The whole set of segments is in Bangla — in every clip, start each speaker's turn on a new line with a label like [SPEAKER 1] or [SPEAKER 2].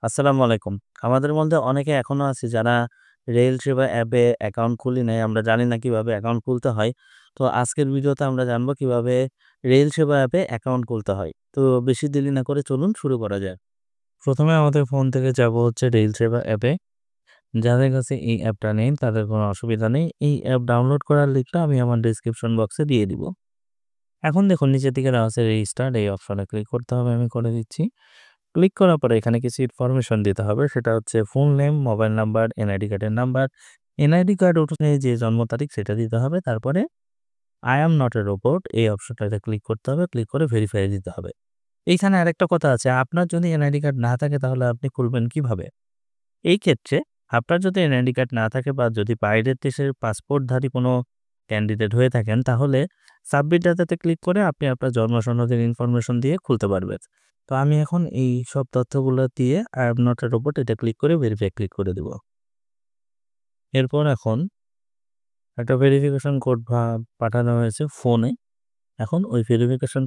[SPEAKER 1] আসসালামু আলাইকুম। আমাদের মধ্যে অনেকে এখনো আছে যারা রেল সেবা অ্যাপে অ্যাকাউন্ট খুলি নাই। আমরা জানি না কিভাবে অ্যাকাউন্ট খুলতে হয়। তো আজকের ভিডিওতে আমরা জানবো কিভাবে রেল সেবা অ্যাপে অ্যাকাউন্ট খুলতে হয়। তো বেশি দেরি না করে চলুন শুরু করা যাক। প্রথমে আমাদের ফোন থেকে যাব হচ্ছে রেল সেবা অ্যাপে। যাদের কাছে এই অ্যাপটা নেই তাদের কোনো অসুবিধা নেই। এই অ্যাপ ডাউনলোড করার লিঙ্কটা আমি আমার ডেসক্রিপশন বক্সে দিয়ে দিব। এখন দেখুন নিচের দিকে দেওয়া আছে রেজিস্টার এই অপশনে ক্লিক করতে হবে। আমি করে দিচ্ছি। ক্লিক করার পরে এখানে কিছু ইনফরমেশন দিতে হবে। সেটা হচ্ছে full name, mobile number, NID কার্ডের নাম্বার। এনআইডি কার্ড অনুযায়ী যে জন্ম তারিখ সেটা দিতে হবে। তারপরে I am not a robot এই অপশনটাতে ক্লিক করতে হবে। ক্লিক করে ভেরিফাই দিতে হবে। এইখানে আরেকটা কথা আছে, আপনার যদি এনআইডি কার্ড না থাকে তাহলে আপনি খুলবেন কিভাবে? এই ক্ষেত্রে আপনার যদি এনআইডি কার্ড না থাকে বা যদি বাইরের দেশের পাসপোর্টধারী কোনো ক্যান্ডিডেট হয়ে থাকেন তাহলে সাবমিট ডাটাতে ক্লিক করে আপনি আপনার জন্ম সনদের ইনফরমেশন দিয়ে খুলতে পারবেন। তো আমি এখন এই সব তথ্যগুলো দিয়ে I am not a robot এটা ক্লিক করে ভেরিফাই ক্লিক করে দেব। এরপর এখন একটা ভেরিফিকেশন কোড পাঠানো হয়েছে ফোনে। এখন ওই ভেরিফিকেশন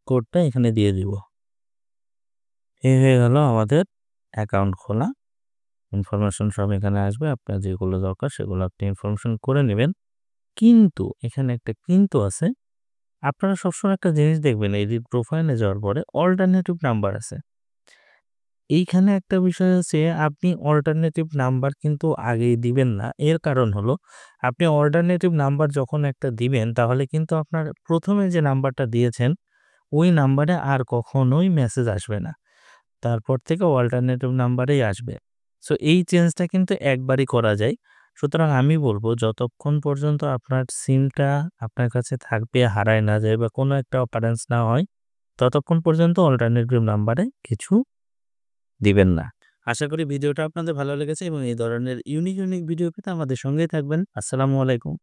[SPEAKER 1] কোডটা এখানে দিয়ে দিব। এই হয়ে গেল আমাদের অ্যাকাউন্ট খোলা। ইনফরমেশন সব এখানে আসবে। আপনার যেগুলো দরকার সেগুলো আপনি ইনফরমেশন করে নেবেন। কিন্তু এখানে একটা কিন্তু আছে। আপনারা সবসময় একটা জিনিস দেখবেন এডিট প্রোফাইলে যাওয়ার পরে অল্টারনেটিভ নাম্বার আছে। এইখানে একটা বিষয় হচ্ছে আপনি অল্টারনেটিভ নাম্বার কিন্তু আগেই দিবেন না। এর কারণ হলো আপনি অল্টারনেটিভ নাম্বার যখন একটা দিবেন তাহলে কিন্তু আপনার ১ম এ যে নাম্বারটা দিয়েছেন ওই নাম্বারে আর কখনোই মেসেজ আসবে না। তারপর থেকে অল্টারনেটিভ নাম্বারেই আসবে। সো এই চেঞ্জটা কিন্তু একবারই করা যায়। সুতরাং আমি বলব যতক্ষণ পর্যন্ত আপনার সিমটা আপনার কাছে থাকবে, হারায় না যায় বা কোনো একটা অকারেন্স না হয়, ততক্ষণ পর্যন্ত অল্টারনেটিভ নাম্বারে কিছু দিবেন না। আশা করি ভিডিওটা আপনাদের ভালো লেগেছে এবং এই ধরনের ইউনিক ভিডিও পেতে আমাদের সঙ্গেই থাকবেন। আসসালামু আলাইকুম।